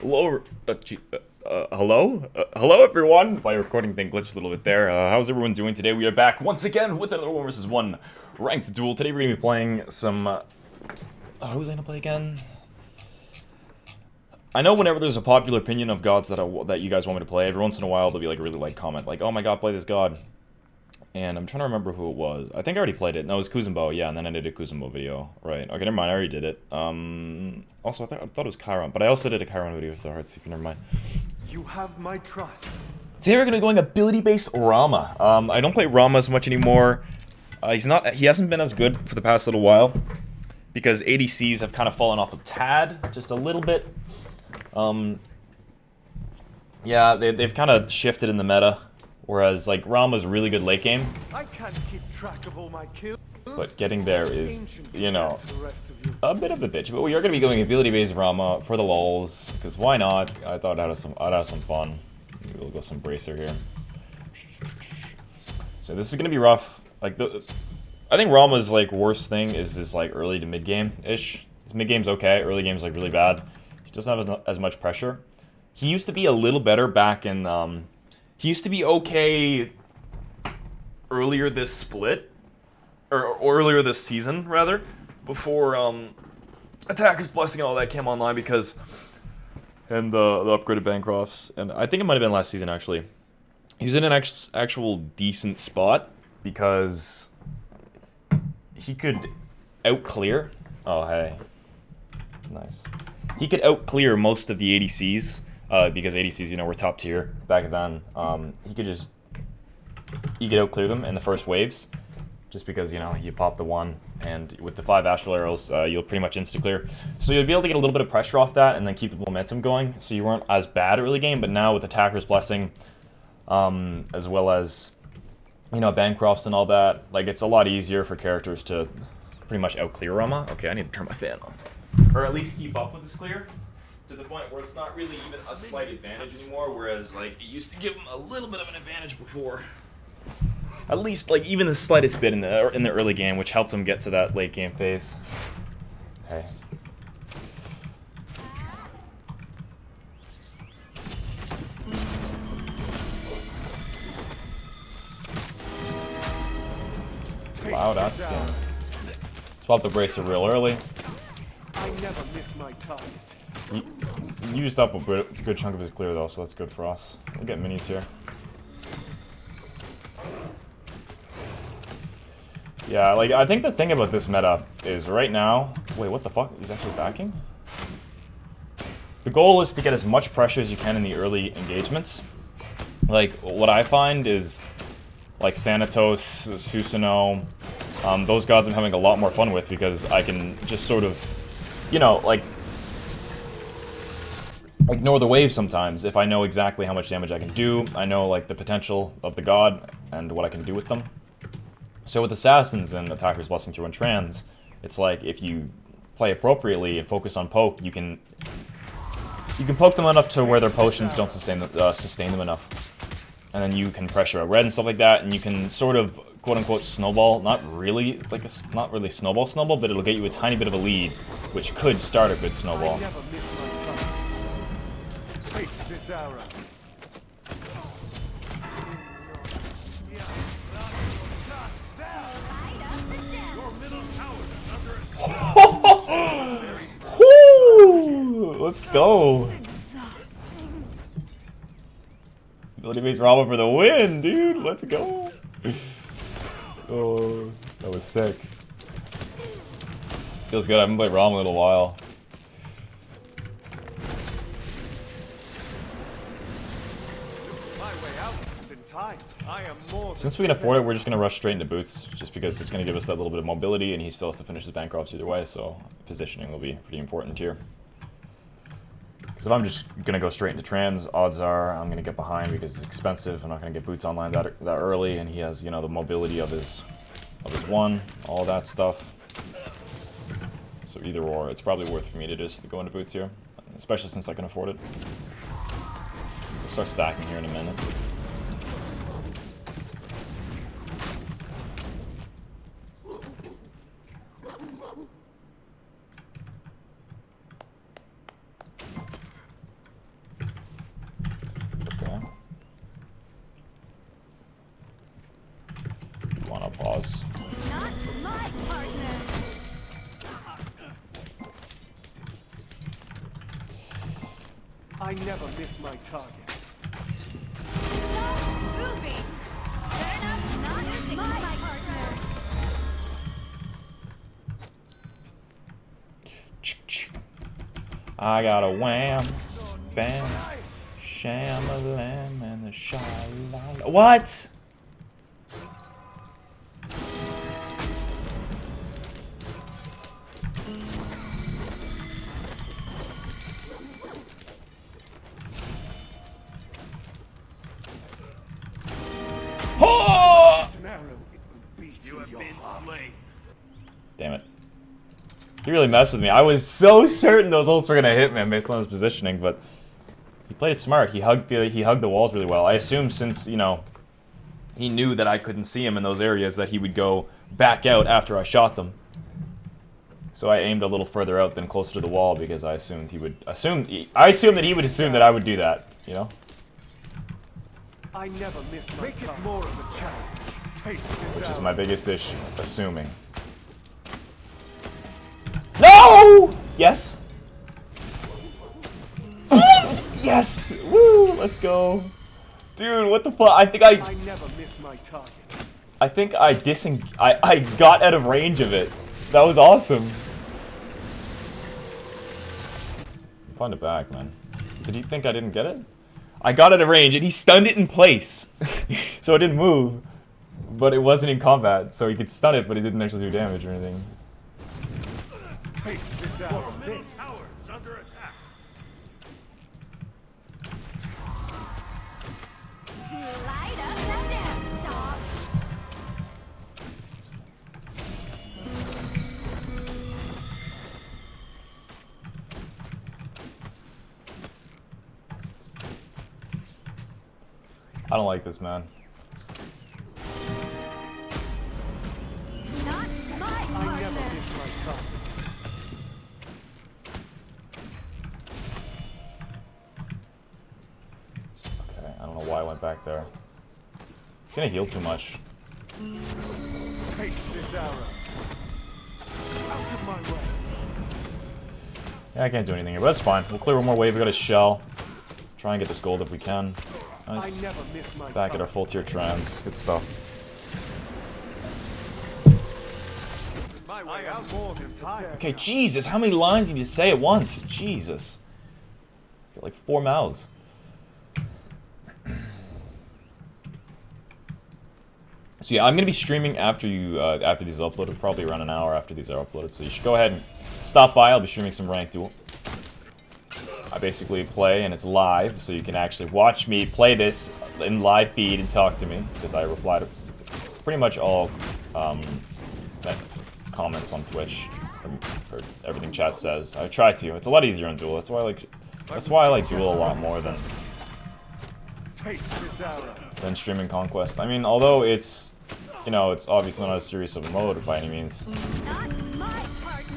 Hello, hello everyone. My recording thing glitched a little bit there. How's everyone doing today? We are back once again with another 1 vs 1 ranked duel. Today we're gonna be playing some. Who's I gonna play again? I know whenever there's a popular opinion of gods that you guys want me to play, every once in a while there'll be like a really like comment like, "Oh my god, play this god." And I'm trying to remember who it was. I think I already played it. No, it was Kuzumbo, yeah, and then I did a Kuzumbo video. Right. Okay, never mind, I already did it. Also, I thought it was Chiron, but I also did a Chiron video for the Heartseeker, never mind. You have my trust. Today we're gonna be going ability-based RAMA. I don't play RAMA as much anymore. He hasn't been as good for the past little while, because ADCs have kind of fallen off a tad, just a little bit. Yeah, they've kind of shifted in the meta. Whereas, like, Rama's really good late game, I can't keep track of all my kills. but getting there is, you know, a bit of a bitch. But we are going to be going ability-based Rama for the lulz, because why not? I thought I'd have some fun. Maybe we'll go some Bracer here. So this is going to be rough. Like, I think Rama's, like, worst thing is this, like, early to mid-game-ish. His mid-game's okay, early game's, like, really bad. He doesn't have as much pressure. He used to be a little better back in, he used to be okay earlier this split, or earlier this season, rather, before Attacker's Blessing and all that came online and the upgraded Bancrofts, and I think it might have been last season, actually. He was in an actual decent spot, because he could out-clear. Oh, hey. Nice. He could out-clear most of the ADCs, because ADCs, you know, were top tier back then. He could out-clear them in the first waves, just because, you know, you pop the one, and with the 5 Astral Arrows, you'll pretty much insta-clear. So you'll be able to get a little bit of pressure off that, and then keep the momentum going, so you weren't as bad early game, but now with Attacker's Blessing, as well as, you know, Bancrofts and all that, like, it's a lot easier for characters to pretty much out-clear Rama. Okay, I need to turn my fan on. Or at least keep up with this clear, to the point where it's not really even a slight advantage anymore, whereas, like, it used to give him a little bit of an advantage before. At least, like, even the slightest bit in the early game, which helped him get to that late game phase. Okay. Loud ass skin. Let's pop the Bracer real early. I never miss my target. He used up a good chunk of his clear, though, so that's good for us. We'll get minis here. Yeah, like, I think the thing about this meta is right now... Wait, what the fuck? He's actually backing? The goal is to get as much pressure as you can in the early engagements. Like, what I find is, like, Thanatos, Susanoo, those gods I'm having a lot more fun with, because I can just sort of, you know, like, ignore the wave sometimes if I know exactly how much damage I can do. I know, like, the potential of the god and what I can do with them. So with Assassins and Attacker's Blessing through Trans, it's like, if you play appropriately and focus on poke, you can poke them enough to where their potions don't sustain them enough. And then you can pressure a red and stuff like that, and you can sort of, quote-unquote, snowball. Not really snowball, but it'll get you a tiny bit of a lead, which could start a good snowball. I never miss my target. Face this arrow. Woo! Let's go. Ability-based Rama for the win, dude. Let's go. Oh, that was sick. Feels good. I haven't played Rama in a little while. My way out is in time. I am more. Since we can afford it, we're just going to rush straight into boots, just because it's going to give us that little bit of mobility, and he still has to finish his Bancrofts either way, so positioning will be pretty important here. Because if I'm just going to go straight into trans, odds are I'm going to get behind because it's expensive. I'm not going to get boots online that early, and he has, you know, the mobility of his one, all that stuff. So either or, it's probably worth for me to just go into boots here, especially since I can afford it. We'll start stacking here in a minute. I never miss my target. Moving. Turn up, not using my partner. I got a wham, bam, sham-a-lam, and the sha-la-la. What? Oh! An arrow, it will beat You have your been heart. slain. Damn it. He really messed with me. I was so certain those ults were gonna hit, man, based on his positioning, but he played it smart. He hugged the walls really well. I assumed since, you know, he knew that I couldn't see him in those areas that he would go back out after I shot them. So I aimed a little further out than closer to the wall because I assumed he would I assumed that he would assume that I would do that, you know? I never miss my Make it more of a challenge. Take this Which is arrow. my biggest issue, assuming. No! Yes. Yes! Woo! Let's go. Dude, what the fuck? I never miss my target. I think I got out of range of it. That was awesome. Find it back, man. Did he think I didn't get it? I got out of range and he stunned it in place. So it didn't move. But it wasn't in combat, so he could stun it, but it didn't actually do damage or anything. Take this arrow. Your middle tower is under attack. Light up that dance, dog. I don't like this, man. Not my I partner. never miss my target. Okay, I don't know why I went back there. He's gonna heal too much. Take this arrow. Out of my way. Yeah, I can't do anything here, but that's fine. We'll clear one more wave. We got a shell. Try and get this gold if we can. Nice. I never miss my Back at our target. full tier trends. Good stuff. My way out more than tired. Okay, Jesus, how many lines did you say at once? Jesus. He's got like 4 mouths. So yeah, I'm gonna be streaming after after these are uploaded, probably around an hour after these are uploaded. So you should go ahead and stop by. I'll be streaming some ranked Duel. I basically play and it's live, so you can actually watch me play this in live feed and talk to me because I reply to pretty much all comments on Twitch or everything chat says. I try to. It's a lot easier on Duel. That's why I like Duel a lot more than streaming Conquest. I mean, although it's, you know, it's obviously not as serious of a mode by any means. Not my partner.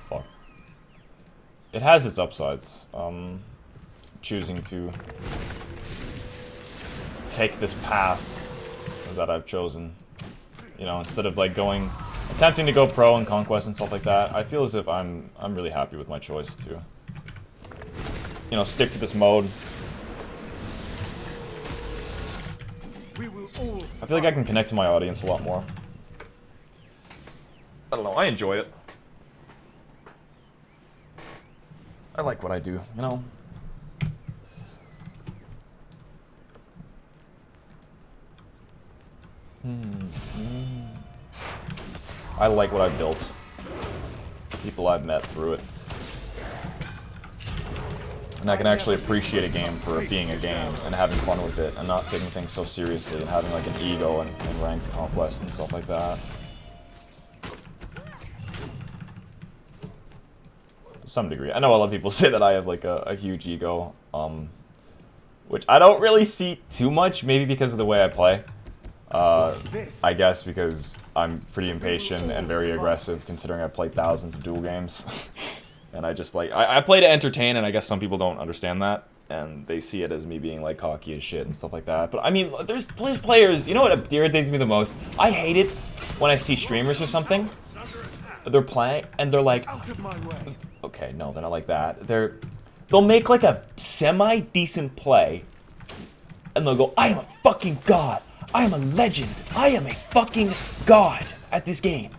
Fuck. It has its upsides. Choosing to take this path that I've chosen. You know, instead of like attempting to go pro in Conquest and stuff like that, I feel as if I'm really happy with my choice to, you know, stick to this mode. I feel like I can connect to my audience a lot more. I don't know, I enjoy it. I like what I do, you know? I like what I've built. People I've met through it. And I can actually appreciate a game for being a game and having fun with it and not taking things so seriously and having like an ego and ranked conquest and stuff like that. To some degree. I know a lot of people say that I have like a huge ego, which I don't really see too much, maybe because of the way I play. I guess because I'm pretty impatient and very aggressive, considering I've played thousands of Duel games. And I just like, I play to entertain, and I guess some people don't understand that. and they see it as me being like cocky as shit and stuff like that. But I mean, there's players. You know what irritates me the most? I hate it when I see streamers or something. They're playing and they're like, Out of my way. okay, no, they're not like that. They'll make like a semi-decent play, and they'll go, I am a fucking god. I am a legend. I am a fucking god at this game.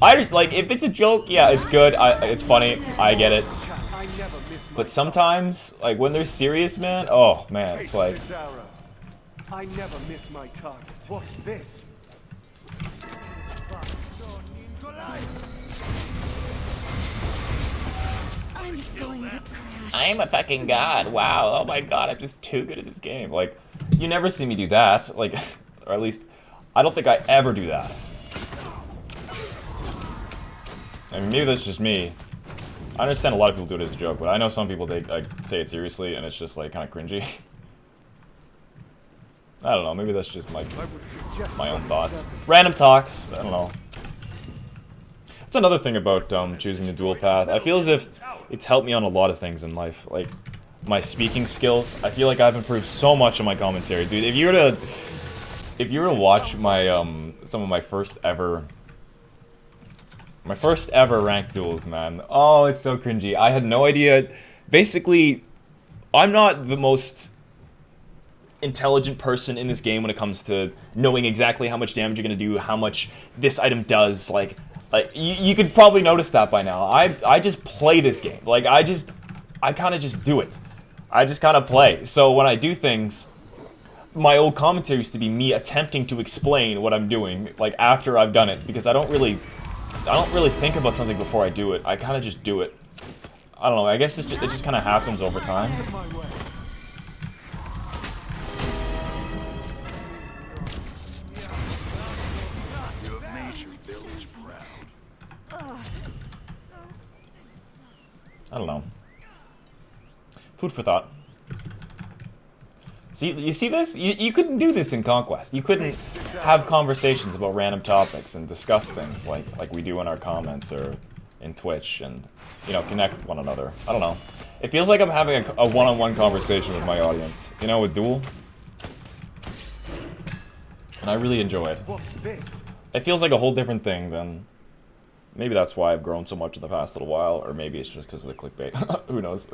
I just, like, if it's a joke, yeah, it's good. It's funny. I get it. I never miss my But sometimes, like, when they're serious, man, oh, man, it's like... this arrow. I never miss my target. What's this? I'm going to crash. I am a fucking god. Wow. Oh my god, I'm just too good at this game. Like, you never see me do that. Like, or at least, I don't think I ever do that. I mean, maybe that's just me. I understand a lot of people do it as a joke, but I know some people, they like, say it seriously, and it's just, like, kind of cringy. I don't know, maybe that's just, like, my own thoughts. Random talks, I don't know. That's another thing about choosing the dual path. I feel as if it's helped me on a lot of things in life. Like, my speaking skills, I feel like I've improved so much in my commentary. Dude, if you were to watch my, some of my first ever ranked duels, man. Oh, it's so cringy. I had no idea. Basically, I'm not the most intelligent person in this game when it comes to knowing exactly how much damage you're gonna do, how much this item does. Like you could probably notice that by now. I just play this game. Like I kind of just do it. I just kind of play. So when I do things, my old commentary used to be me attempting to explain what I'm doing, like after I've done it, because I don't really think about something before I do it. I kind of just do it. I don't know. I guess it just kind of happens over time. I don't know. Food for thought. See, you see this? You couldn't do this in Conquest. You couldn't have conversations about random topics and discuss things like we do in our comments or in Twitch and, you know, connect with one another. I don't know. It feels like I'm having a one-on-one conversation with my audience, you know, with Duel. And I really enjoy it. What's this? It feels like a whole different thing than... Maybe that's why I've grown so much in the past little while, or maybe it's just because of the clickbait. Who knows?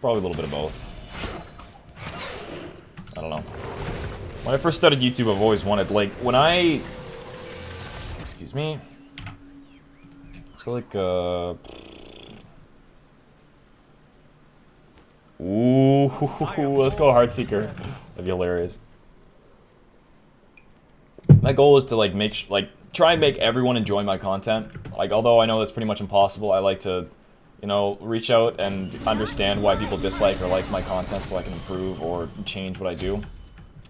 Probably a little bit of both. I don't know. When I first started YouTube, I've always wanted, like, when I... Excuse me. Let's go, like, Ooh, let's go Heartseeker. That'd be hilarious. My goal is to, like, try and make everyone enjoy my content. Like, although I know that's pretty much impossible, I like to, you know, reach out and understand why people dislike or like my content so I can improve or change what I do.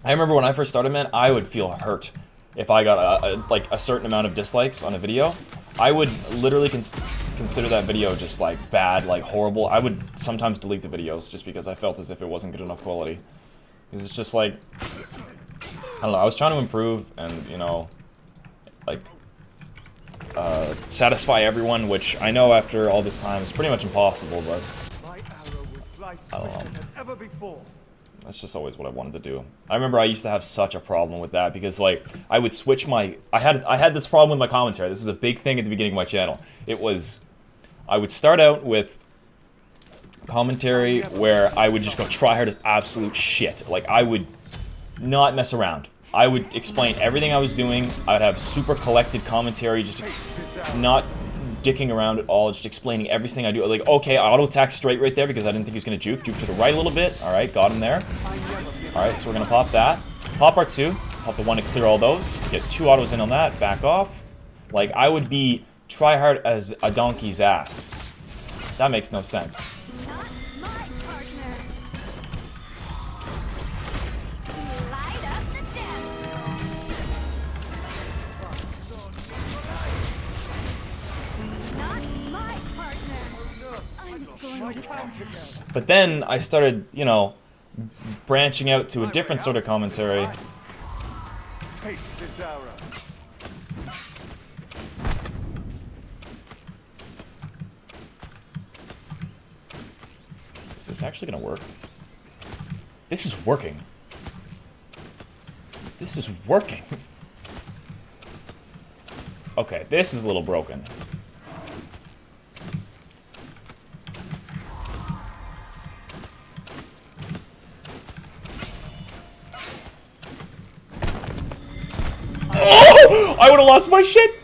I remember when I first started, man, I would feel hurt if I got a certain amount of dislikes on a video. I would literally consider that video just like bad, like horrible. I would sometimes delete the videos just because I felt as if it wasn't good enough quality. Because it's just like, I don't know, I was trying to improve and, you know, like, satisfy everyone, which I know after all this time is pretty much impossible, but My arrow will fly I don't swifter know. than ever before. That's just always what I wanted to do. I remember I used to have such a problem with that because, like, I would switch my... I had this problem with my commentary. This is a big thing at the beginning of my channel. It was... I would start out with commentary where I would just go try hard as absolute shit. Like, I would not mess around. I would explain everything I was doing. I would have super collected commentary, just not dicking around at all, just explaining everything I do. Like, okay, auto attack straight right there because I didn't think he was going to juke. Juke to the right a little bit. All right, got him there. All right, so we're going to pop that. Pop R2. Pop the one to clear all those. Get 2 autos in on that. Back off. Like, I would be try hard as a donkey's ass. That makes no sense. Not my partner. Light up the death. Not my partner. I'm going to crash. But then I started, you know, branching out to a different sort of commentary. Take this arrow. this actually gonna work? This is working. This is working. Okay, this is a little broken. Oh! I would have lost my shit!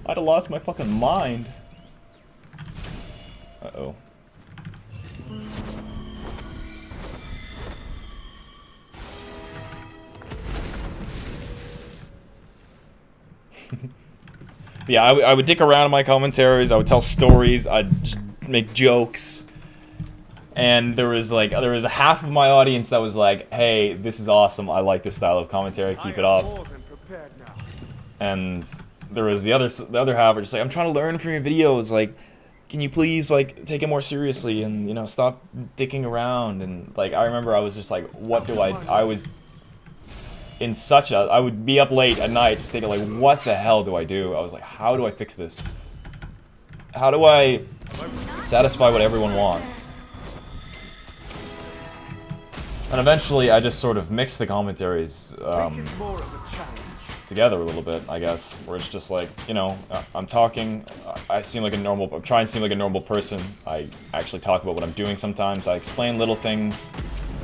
I'd have lost my fucking mind. Uh-oh. Yeah, I would dick around in my commentaries. I would tell stories. I'd just make jokes. And there was a half of my audience that was like, "Hey, this is awesome. I like this style of commentary. Keep it up." And there was the other half were just like, "I'm trying to learn from your videos. Like, can you please like take it more seriously and, you know, stop dicking around?" And like I remember I was just like, "What do I was in such a I would be up late at night just thinking like, what the hell do I do?" I was like, "How do I fix this? How do I satisfy what everyone wants?" And eventually I just sort of mixed the commentaries together a little bit, I guess, where it's just like, you know, I'm talking, I'm trying to seem like a normal person. I actually talk about what I'm doing sometimes. I explain little things.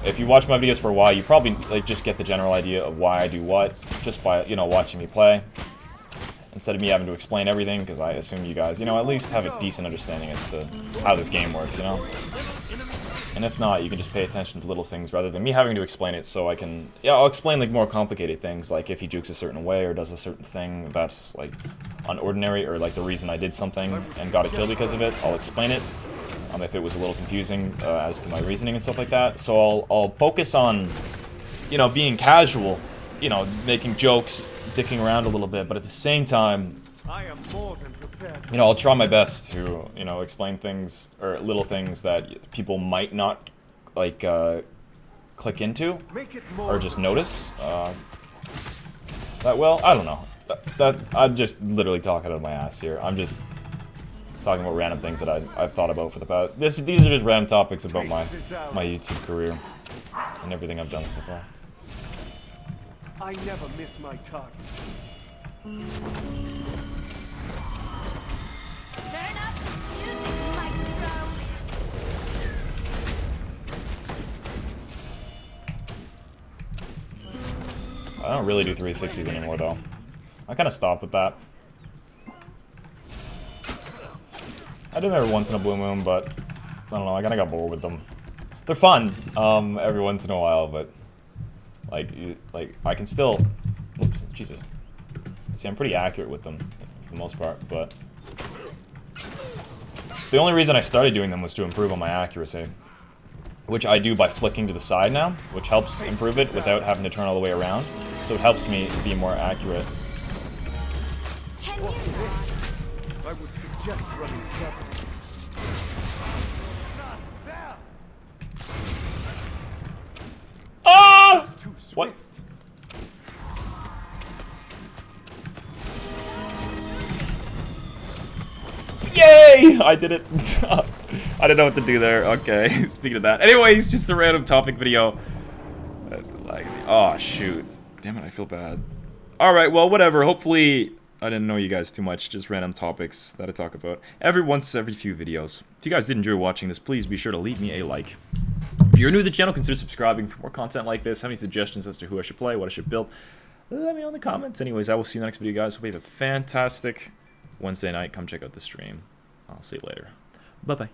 If you watch my videos for a while, you probably like just get the general idea of why I do what, just by, you know, watching me play. Instead of me having to explain everything, because I assume you guys, you know, at least have a decent understanding as to how this game works, you know? And if not, you can just pay attention to little things rather than me having to explain it, so I can... Yeah, I'll explain, like, more complicated things, like if he jukes a certain way or does a certain thing that's, like, unordinary, or, like, the reason I did something and got a kill because of it, I'll explain it. If it was a little confusing as to my reasoning and stuff like that. So I'll focus on, you know, being casual, you know, making jokes, dicking around a little bit, but at the same time, you know, I'll try my best to, you know, explain things or little things that people might not like click into or just notice that well. I don't know. That I'm just literally talking out of my ass here. I'm just talking about random things that I've thought about for the past. These are just random topics about my YouTube career and everything I've done so far. I never miss my target. Turn up the music, maestro. I don't really do 360s anymore though. I kind of stopped with that. I do them every once in a blue moon, but I don't know, I kinda got bored with them. They're fun, every once in a while, but like I can still, oops, Jesus. See, I'm pretty accurate with them for the most part, but the only reason I started doing them was to improve on my accuracy, which I do by flicking to the side now, which helps improve it without having to turn all the way around. So it helps me be more accurate. I would suggest running 7. Ah! Too What? swift. Yay! I did it. I didn't know what to do there. Okay, speaking of that. Anyways, just a random topic video. Like, oh shoot. Damn it, I feel bad. Alright, well, whatever. Hopefully, I didn't know you guys too much. Just random topics that I talk about every few videos. If you guys did enjoy watching this, please be sure to leave me a like. If you're new to the channel, consider subscribing for more content like this. Have any suggestions as to who I should play, what I should build, let me know in the comments. Anyways, I will see you in the next video, guys. Hope you have a fantastic Wednesday night. Come check out the stream. I'll see you later. Bye-bye.